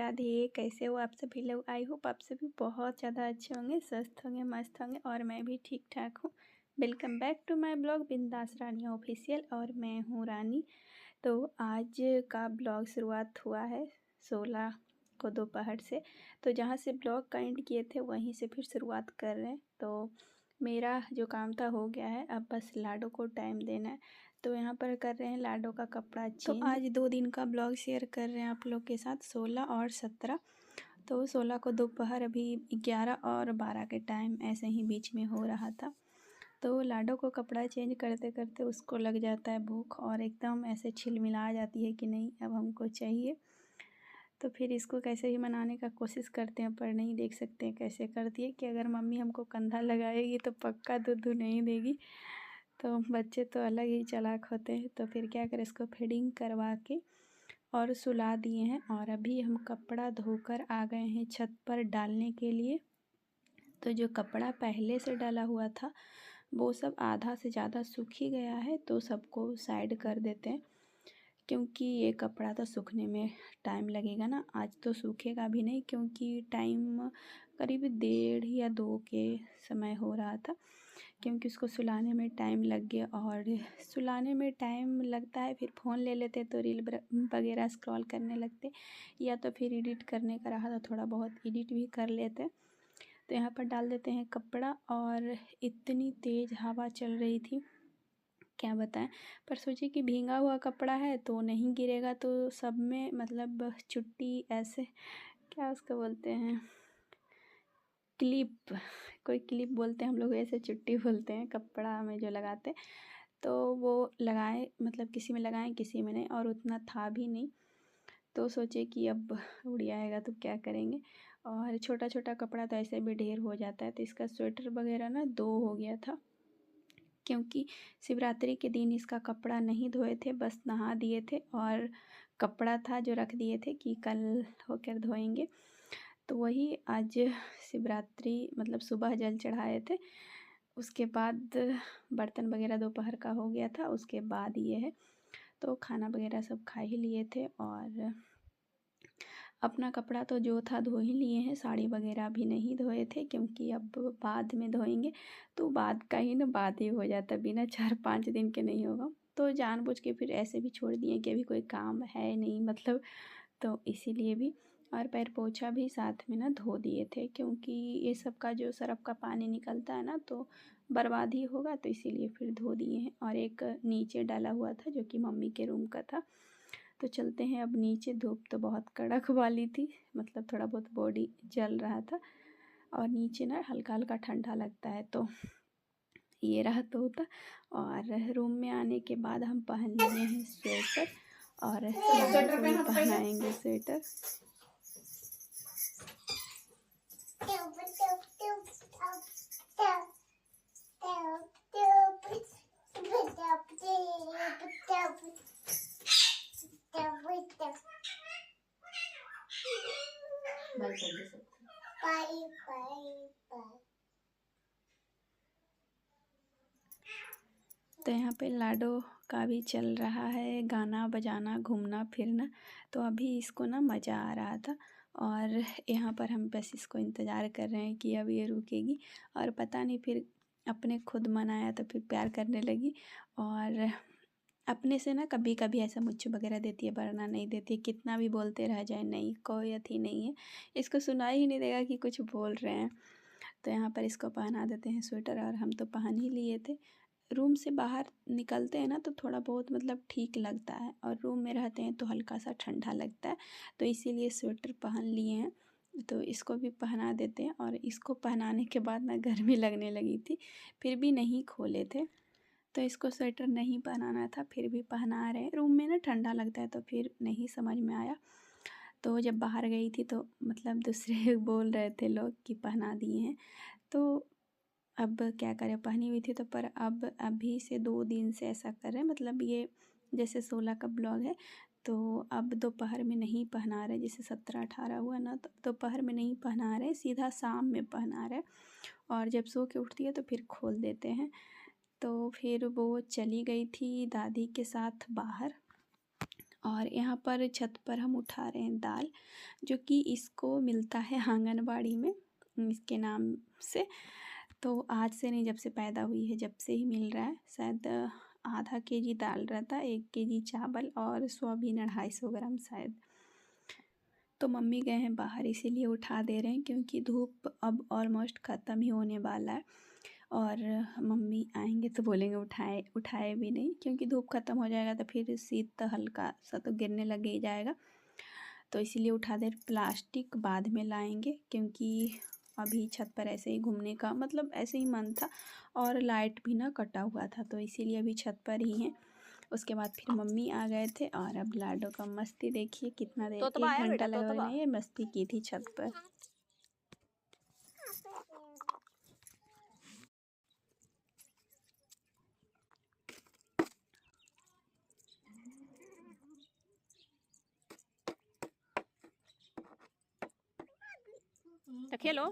राधे। कैसे हो आप सभी लोग? आई होप आप सभी बहुत ज़्यादा अच्छे होंगे, स्वस्थ होंगे, मस्त होंगे और मैं भी ठीक ठाक हूँ। Welcome back to my blog Bindaas Rani official और मैं हूँ रानी। तो आज का ब्लॉग शुरुआत हुआ है 16 को दोपहर से। तो जहाँ से ब्लॉग का एंड किए थे वहीं से फिर शुरुआत कर रहे हैं। तो मेरा जो काम था हो गया है, अब बस लाडो को टाइम देना है। तो यहाँ पर कर रहे हैं लाडो का कपड़ा चेंज। तो आज 2 दिन का ब्लॉग शेयर कर रहे हैं आप लोग के साथ, 16 और 17। तो 16 को दोपहर अभी 11 और 12 के टाइम ऐसे ही बीच में हो रहा था। तो लाडो को कपड़ा चेंज करते करते उसको लग जाता है भूख और एकदम ऐसे छिलमिला जाती है कि नहीं अब हमको चाहिए। तो फिर इसको कैसे ही मनाने का कोशिश करते हैं, पर नहीं, देख सकते हैं कैसे करती है कि अगर मम्मी हमको कंधा लगाएगी तो पक्का दूध नहीं देगी। तो बच्चे तो अलग ही चालाक होते हैं। तो फिर क्या करें, इसको फीडिंग करवा के और सुला दिए हैं। और अभी हम कपड़ा धोकर आ गए हैं छत पर डालने के लिए। तो जो कपड़ा पहले से डाला हुआ था वो सब आधा से ज़्यादा सूख ही गया है, तो सबको साइड कर देते हैं क्योंकि ये कपड़ा तो सूखने में टाइम लगेगा ना। आज तो सूखेगा भी नहीं क्योंकि टाइम करीब 1:30 या 2 के समय हो रहा था, क्योंकि उसको सुलाने में टाइम लग गया। और सुलाने में टाइम लगता है, फिर फ़ोन ले लेते तो रील वगैरह स्क्रॉल करने लगते, या तो फिर एडिट करने का रहा तो थोड़ा बहुत एडिट भी कर लेते। तो यहाँ पर डाल देते हैं कपड़ा। और इतनी तेज़ हवा चल रही थी क्या बताएं, पर सोचे कि भींगा हुआ कपड़ा है तो नहीं गिरेगा, तो सब में मतलब चुट्टी ऐसे, क्या उसको बोलते हैं, क्लिप, कोई क्लिप बोलते हैं हम लोग, ऐसे चुट्टी बोलते हैं कपड़ा में जो लगाते। तो वो लगाए, मतलब किसी में लगाएं किसी में नहीं, और उतना था भी नहीं। तो सोचे कि अब उड़ आएगा तो क्या करेंगे। और छोटा छोटा कपड़ा तो ऐसे भी ढेर हो जाता है। तो इसका स्वेटर वगैरह ना 2 हो गया था, क्योंकि शिवरात्रि के दिन इसका कपड़ा नहीं धोए थे, बस नहा दिए थे और कपड़ा था जो रख दिए थे कि कल होकर धोएंगे। तो वही आज शिवरात्रि मतलब सुबह जल चढ़ाए थे, उसके बाद बर्तन वगैरह दोपहर का हो गया था, उसके बाद ये है। तो खाना वगैरह सब खा ही लिए थे और अपना कपड़ा तो जो था धो ही लिए हैं। साड़ी वगैरह भी नहीं धोए थे क्योंकि अब बाद में धोएंगे तो बाद का ही ना बात ही हो जाता, बिना 4-5 दिन के नहीं होगा। तो जानबूझ के फिर ऐसे भी छोड़ दिए कि अभी कोई काम है नहीं मतलब, तो इसीलिए भी। और पैर पोछा भी साथ में ना धो दिए थे, क्योंकि ये सब का जो सरफ का पानी निकलता है ना तो बर्बाद ही होगा, तो इसीलिए फिर धो दिए हैं। और एक नीचे डाला हुआ था जो कि मम्मी के रूम का था। तो चलते हैं अब नीचे। धूप तो बहुत कड़क वाली थी, मतलब थोड़ा बहुत बॉडी जल रहा था, और नीचे ना हल्का हल्का ठंडा लगता है। तो ये रहा तोता। और रूम में आने के बाद हम पहन लिए हैं स्वेटर, और को भी पहनाएंगे स्वेटर। तो यहाँ पे लाडो का भी चल रहा है गाना बजाना, घूमना फिरना। तो अभी इसको ना मज़ा आ रहा था, और यहाँ पर हम बस इसको इंतज़ार कर रहे हैं कि अब ये रुकेगी। और पता नहीं फिर अपने खुद मन आया तो फिर प्यार करने लगी। और अपने से ना कभी कभी ऐसा मुझे वगैरह देती है, वरना नहीं देती है। कितना भी बोलते रह जाए, नहीं, कोई अथी नहीं है, इसको सुनाई ही नहीं देगा कि कुछ बोल रहे हैं। तो यहाँ पर इसको पहना देते हैं स्वेटर, और हम तो पहन ही लिए थे। रूम से बाहर निकलते हैं ना तो थोड़ा बहुत मतलब ठीक लगता है, और रूम में रहते हैं तो हल्का सा ठंडा लगता है, तो इसीलिए स्वेटर पहन लिए हैं। तो इसको भी पहना देते हैं। और इसको पहनाने के बाद ना गर्मी लगने लगी थी, फिर भी नहीं खोले थे। तो इसको स्वेटर नहीं पहनाना था, फिर भी पहना रहे। रूम में ना ठंडा लगता है तो फिर नहीं समझ में आया। तो जब बाहर गई थी तो मतलब दूसरे बोल रहे थे लोग कि पहना दिए हैं। तो अब क्या करें, पहनी हुई थी तो, पर अब अभी से 2 दिन से ऐसा कर रहे हैं। मतलब ये जैसे 16 का ब्लॉग है तो अब दोपहर में नहीं पहना रहे, जैसे 17-18 हुआ ना तो दोपहर में नहीं पहना रहे, सीधा शाम में पहना रहे। और जब सो के उठती है तो फिर खोल देते हैं। तो फिर वो चली गई थी दादी के साथ बाहर, और यहाँ पर छत पर हम उठा रहे हैं दाल, जो कि इसको मिलता है आंगनबाड़ी में इसके नाम से। तो आज से नहीं, जब से पैदा हुई है जब से ही मिल रहा है। शायद आधा केजी दाल रहता है, 1 केजी चावल और सोयाबीन 250 ग्राम शायद। तो मम्मी गए हैं बाहर, इसीलिए उठा दे रहे हैं क्योंकि धूप अब ऑलमोस्ट ख़त्म ही होने वाला है। और मम्मी आएंगे तो बोलेंगे उठाए भी नहीं, क्योंकि धूप ख़त्म हो जाएगा तो फिर शीत हल्का सा तो गिरने लग ही जाएगा। तो इसीलिए उठा दे। प्लास्टिक बाद में लाएंगे, क्योंकि अभी छत पर ऐसे ही घूमने का मतलब ऐसे ही मन था, और लाइट भी ना कटा हुआ था, तो इसीलिए अभी छत पर ही हैं। उसके बाद फिर मम्मी आ गए थे, और अब लाडो का मस्ती देखिए कितना देर, 1 घंटा लगभग नहीं ये मस्ती की थी छत पर। तो खेलो।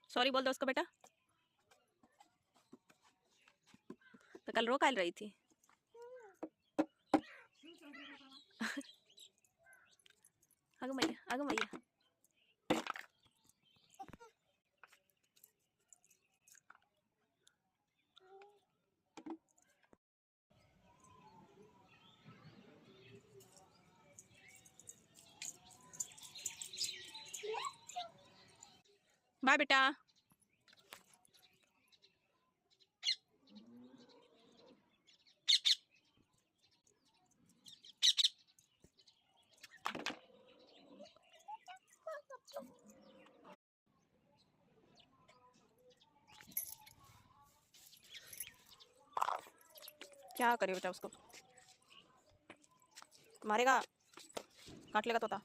सॉरी बोल दो उसको बेटा। तो कल रो काल रही थी। आगो मैया, आगो मैया। बाय बेटा। क्या करिए बेटा, उसको मारेगा, काट लेगा तोता।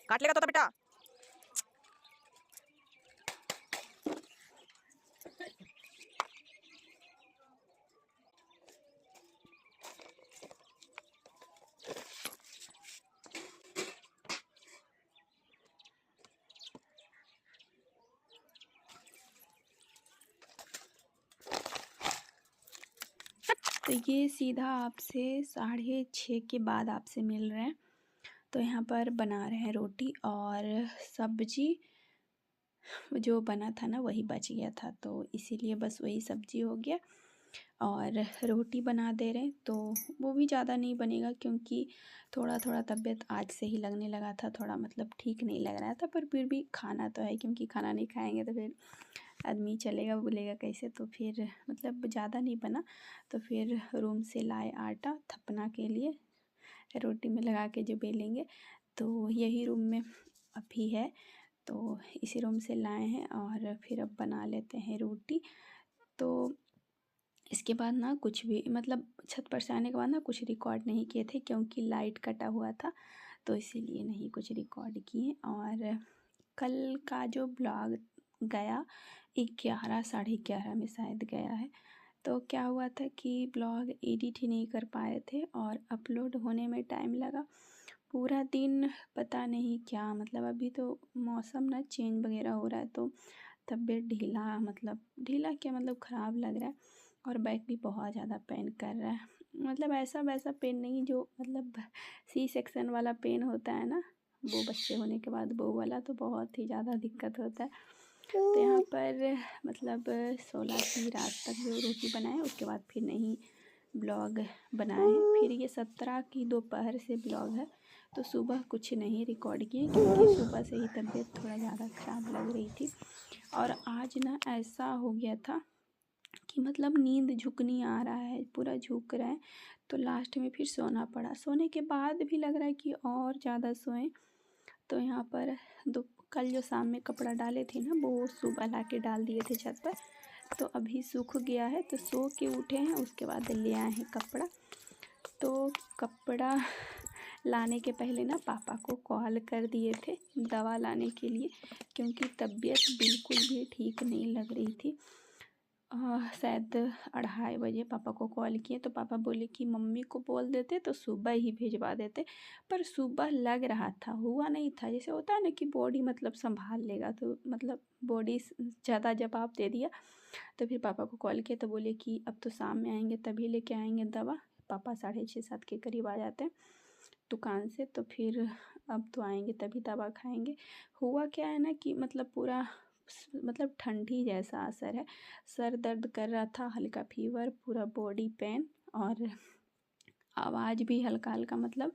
काट लेगा तोता बेटा। तो ये सीधा आपसे 6:30 के बाद आपसे मिल रहे हैं। तो यहाँ पर बना रहे हैं रोटी, और सब्जी जो बना था ना वही बच गया था, तो इसीलिए बस वही सब्जी हो गया। और रोटी बना दे रहे हैं, तो वो भी ज़्यादा नहीं बनेगा, क्योंकि थोड़ा थोड़ा तबीयत आज से ही लगने लगा था, थोड़ा मतलब ठीक नहीं लग रहा था। पर फिर भी खाना तो है, क्योंकि खाना नहीं खाएंगे तो फिर आदमी चलेगा बोलेगा कैसे। तो फिर मतलब ज़्यादा नहीं बना, तो फिर रूम से लाए आटा थपना के लिए, रोटी में लगा के जो बेलेंगे। तो यही रूम में अभी है, तो इसी रूम से लाए हैं, और फिर अब बना लेते हैं रोटी। तो इसके बाद ना कुछ भी मतलब छत पर से आने के बाद ना कुछ रिकॉर्ड नहीं किए थे, क्योंकि लाइट कटा हुआ था, तो इसीलिए नहीं कुछ रिकॉर्ड किए। और कल का जो ब्लॉग गया 11 11:30 में शायद गया है। तो क्या हुआ था कि ब्लॉग एडिट ही नहीं कर पाए थे, और अपलोड होने में टाइम लगा पूरा दिन। पता नहीं क्या मतलब, अभी तो मौसम ना चेंज वगैरह हो रहा है, तो तबीयत ढीला, मतलब ढीला क्या मतलब ख़राब लग रहा है, और बैक भी बहुत ज़्यादा पेन कर रहा है। मतलब ऐसा वैसा पेन नहीं, जो मतलब सी सेक्शन वाला पेन होता है ना, वो बच्चे होने के बाद वो वाला, तो बहुत ही ज़्यादा दिक्कत होता है। तो यहाँ पर मतलब 16 की रात तक जो रोटी बनाए, उसके बाद फिर नहीं ब्लॉग बनाए हैं। फिर ये 17 की दोपहर से ब्लॉग है, तो सुबह कुछ नहीं रिकॉर्ड किए, क्योंकि सुबह से ही तबीयत थोड़ा ज़्यादा ख़राब लग रही थी। और आज ना ऐसा हो गया था कि मतलब नींद झुकनी आ रहा है, पूरा झुक रहा है, तो लास्ट में फिर सोना पड़ा। सोने के बाद भी लग रहा है कि और ज़्यादा सोएं। तो यहाँ पर कल जो शाम में कपड़ा डाले थे ना, वो सुबह ला के डाल दिए थे छत पर, तो अभी सूख गया है, तो सो के उठे हैं, उसके बाद ले आए हैं कपड़ा। तो कपड़ा लाने के पहले ना पापा को कॉल कर दिए थे दवा लाने के लिए, क्योंकि तबीयत बिल्कुल भी ठीक नहीं लग रही थी। शायद 2:30 बजे पापा को कॉल किए तो पापा बोले कि मम्मी को बोल देते तो सुबह ही भिजवा देते, पर सुबह लग रहा था, हुआ नहीं था। जैसे होता है ना कि बॉडी मतलब संभाल लेगा, तो मतलब बॉडी ज़्यादा जवाब दे दिया। तो फिर पापा को कॉल किया तो बोले कि अब तो शाम में आएंगे तभी लेके आएंगे दवा। पापा 6:30-7 के करीब आ जाते हैं दुकान से, तो फिर अब तो आएंगे तभी दवा खाएंगे। हुआ क्या है ना कि मतलब पूरा मतलब ठंडी जैसा असर है, सर दर्द कर रहा था, हल्का फीवर, पूरा बॉडी पेन, और आवाज़ भी हल्का हल्का, मतलब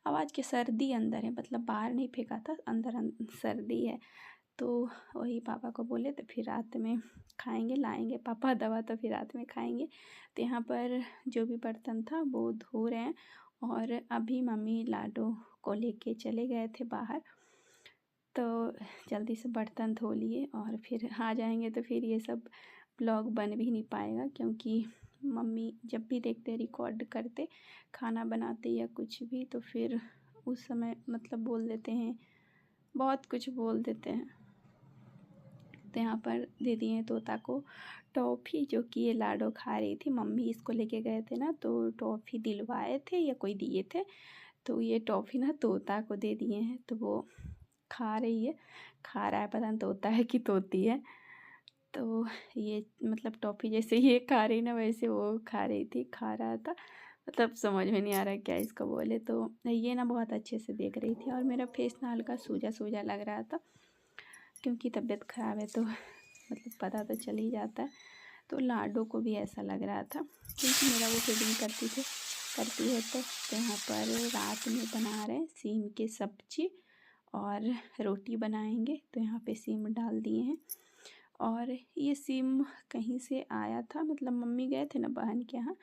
आवाज़ के सर्दी अंदर है, मतलब बाहर नहीं फेंका था, अंदर सर्दी है। तो वही पापा को बोले तो फिर रात में खाएंगे, लाएंगे पापा दवा तो फिर रात में खाएंगे। तो यहाँ पर जो भी बर्तन था वो धो रहे हैं, और अभी मम्मी लाडो को लेके चले गए थे बाहर, तो जल्दी से बर्तन धो लिए और फिर आ जाएंगे। तो फिर ये सब ब्लॉग बन भी नहीं पाएगा, क्योंकि मम्मी जब भी देखते रिकॉर्ड करते खाना बनाते या कुछ भी, तो फिर उस समय मतलब बोल देते हैं, बहुत कुछ बोल देते हैं। तो यहाँ पर दे दिए तोता को टॉफ़ी, जो कि ये लाडो खा रही थी। मम्मी इसको लेके गए थे ना, तो टॉफ़ी दिलवाए थे या कोई दिए थे, तो ये टॉफ़ी ना तोता को दे दिए हैं, तो वो खा रही है, खा रहा है, पता नहीं तोता है कि तोती है। तो ये मतलब टॉफ़ी जैसे ये खा रही ना, वैसे वो खा रही थी, खा रहा था, मतलब समझ में नहीं आ रहा क्या इसको बोले। तो ये ना बहुत अच्छे से देख रही थी, और मेरा फेस ना हल्का सूजा सूजा लग रहा था, क्योंकि तबीयत ख़राब है तो मतलब पता तो चल ही जाता है। तो लाडो को भी ऐसा लग रहा था, क्योंकि मेरा वो फीडिंग करती है। तो यहाँ पर रात में बना रहे हैं सीम की सब्जी और रोटी बनाएंगे। तो यहाँ पे सीम डाल दिए हैं, और ये सीम कहीं से आया था, मतलब मम्मी गए थे ना बहन के यहाँ,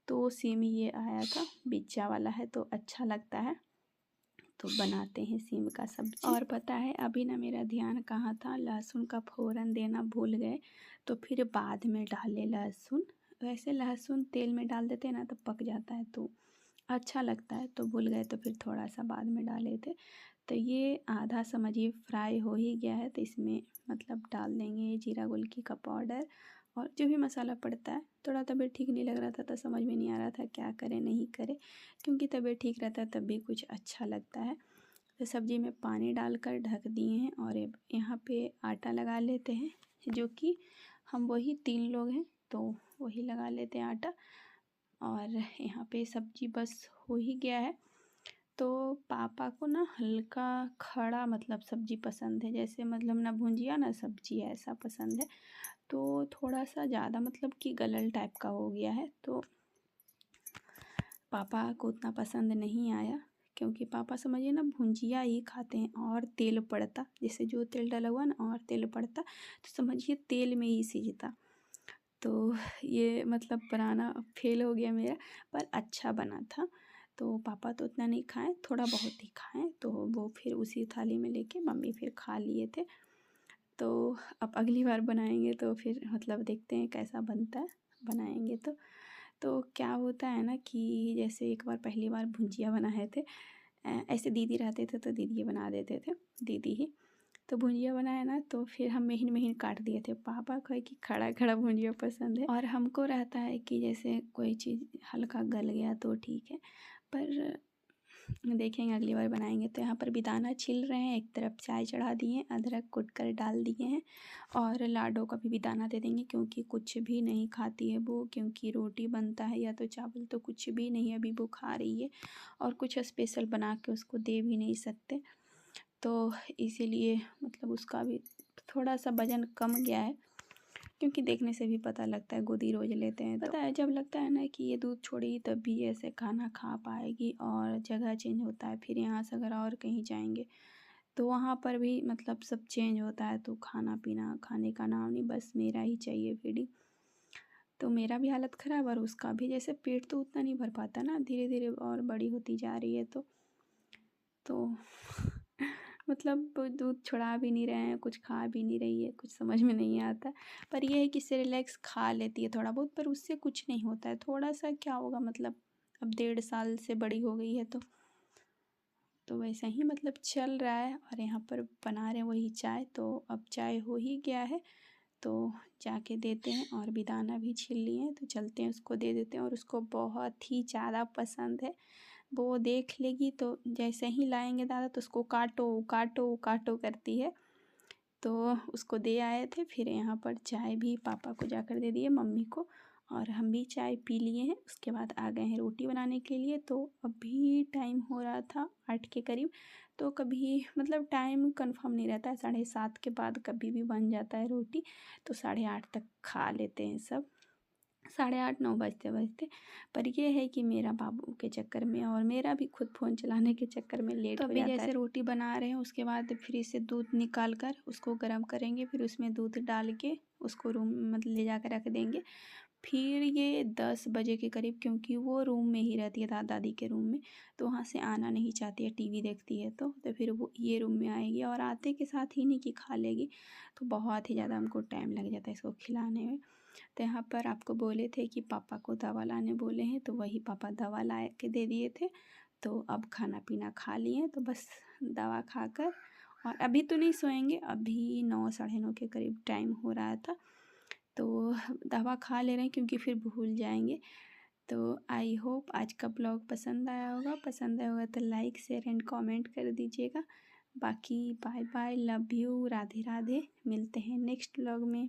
तो सीम ये आया था, बिच्चा वाला है, तो अच्छा लगता है, तो बनाते हैं सीम का सब्जी। और पता है अभी ना मेरा ध्यान कहाँ था, लहसुन का फ़ोरन देना भूल गए, तो फिर बाद में डाले लहसुन। वैसे लहसुन तेल में डाल देते हैं ना तो पक जाता है, तो अच्छा लगता है, तो भूल गए, तो फिर थोड़ा सा बाद में डाले थे। तो ये आधा समझिए फ्राई हो ही गया है, तो इसमें मतलब डाल देंगे जीरा गोलकी का पाउडर और जो भी मसाला पड़ता है। थोड़ा तबीयत ठीक नहीं लग रहा था तो समझ में नहीं आ रहा था क्या करें नहीं करें, क्योंकि तबीयत ठीक रहता है तब भी कुछ अच्छा लगता है। तो सब्ज़ी में पानी डालकर ढक दिए हैं, और यहाँ पे आटा लगा लेते हैं, जो कि हम वही 3 लोग हैं तो वही लगा लेते हैं आटा। और यहाँ पे सब्ज़ी बस हो ही गया है। तो पापा को ना हल्का खड़ा मतलब सब्ज़ी पसंद है, जैसे मतलब ना भुंजिया ना सब्ज़ी, ऐसा पसंद है। तो थोड़ा सा ज़्यादा मतलब कि गलल टाइप का हो गया है, तो पापा को उतना पसंद नहीं आया, क्योंकि पापा समझिए ना भुंजिया ही खाते हैं, और तेल पड़ता, जैसे जो तेल डला हुआ ना और तेल पड़ता तो समझिए तेल में ही सीझता। तो ये मतलब बनाना फेल हो गया मेरा, पर अच्छा बना था। तो पापा तो उतना नहीं खाएं, थोड़ा बहुत ही खाएं, तो वो फिर उसी थाली में लेके मम्मी फिर खा लिए थे। तो अब अगली बार बनाएंगे तो फिर मतलब देखते हैं कैसा बनता है, बनाएंगे तो क्या होता है ना कि जैसे एक बार पहली बार भुंजिया बनाए थे, ऐसे दीदी रहते थे तो दीदी बना देते थे, दीदी ही। तो भुंजिया बनाया ना तो फिर हम महीन महीन काट दिए थे। पापा को है कि खड़ा खड़ा भुंजिया पसंद है, और हमको रहता है कि जैसे कोई चीज़ हल्का गल गया तो ठीक है। पर देखेंगे अगली बार बनाएंगे। तो यहाँ पर बेदाना छिल रहे हैं, एक तरफ चाय चढ़ा दिए, अदरक कूट कर डाल दिए हैं, और लाडो का भी बेदाना दे देंगे, क्योंकि कुछ भी नहीं खाती है वो, क्योंकि रोटी बनता है या तो चावल, तो कुछ भी नहीं अभी वो खा रही है, और कुछ स्पेशल बना के उसको दे भी नहीं सकते। तो इसीलिए मतलब उसका भी थोड़ा सा वज़न कम गया है, क्योंकि देखने से भी पता लगता है, गोदी रोज लेते हैं तो पता है, जब लगता है ना कि ये दूध छोड़ेगी तब भी ऐसे खाना खा पाएगी। और जगह चेंज होता है, फिर यहाँ से अगर और कहीं जाएंगे तो वहाँ पर भी मतलब सब चेंज होता है, तो खाना पीना खाने का नाम नहीं, बस मेरा ही चाहिए फीडिंग। तो मेरा भी हालत ख़राब, और उसका भी, जैसे पेट तो उतना नहीं भर पाता ना, धीरे धीरे और बड़ी होती जा रही है, तो मतलब दूध छुड़ा भी नहीं रहे हैं, कुछ खा भी नहीं रही है, कुछ समझ में नहीं आता। पर यह है कि सेरेलैक्स खा लेती है थोड़ा बहुत, पर उससे कुछ नहीं होता है, थोड़ा सा क्या होगा, मतलब अब 1.5 साल से बड़ी हो गई है, तो तो वैसा ही मतलब चल रहा है। और यहाँ पर बना रहे हैं वही चाय। तो अब चाय हो ही गया है तो जाके देते हैं। और भी दाना भी छील लिए हैं तो चलते हैं उसको दे देते हैं। और उसको बहुत ही ज़्यादा पसंद है, वो देख लेगी तो जैसे ही लाएंगे दादा तो उसको काटो काटो काटो करती है। तो उसको दे आए थे। फिर यहाँ पर चाय भी पापा को जाकर दे दिए, मम्मी को, और हम भी चाय पी लिए हैं। उसके बाद आ गए हैं रोटी बनाने के लिए। तो अभी टाइम हो रहा था 8 के करीब। तो कभी मतलब टाइम कंफर्म नहीं रहता है, 7:30 के बाद कभी भी बन जाता है रोटी। तो 8:30 तक खा लेते हैं सब, 8:30 9 बजते बजते। पर ये है कि मेरा बाबू के चक्कर में और मेरा भी खुद फ़ोन चलाने के चक्कर में लेट हो जाता है। तो अभी जैसे रोटी बना रहे हैं उसके बाद फ्रिज से दूध निकाल कर उसको गर्म करेंगे। फिर उसमें दूध डाल के उसको रूम मतलब ले जा कर रख देंगे। फिर ये 10 बजे के करीब, क्योंकि वो रूम में ही रहती है दादा दादी के रूम में, तो वहाँ से आना नहीं चाहती है, टीवी देखती है। तो फिर वो ये रूम में आएगी और आते के साथ ही नहीं कि खा लेगी। तो बहुत ही ज़्यादा हमको टाइम लग जाता है इसको खिलाने में। तो यहाँ पर आपको बोले थे कि पापा को दवा लाने बोले हैं, तो वही पापा दवा ला के दे दिए थे। तो अब खाना पीना खा लिए, तो बस दवा खाकर और अभी तो नहीं सोएंगे। अभी 9 साढ़े 9 के करीब टाइम हो रहा था। तो दवा खा ले रहे हैं क्योंकि फिर भूल जाएंगे। तो आई होप आज का ब्लॉग पसंद आया होगा। पसंद आया होगा तो लाइक शेयर एंड कमेंट कर दीजिएगा। बाकी bye bye, love you, Radhe Radhe. मिलते हैं नेक्स्ट ब्लॉग में।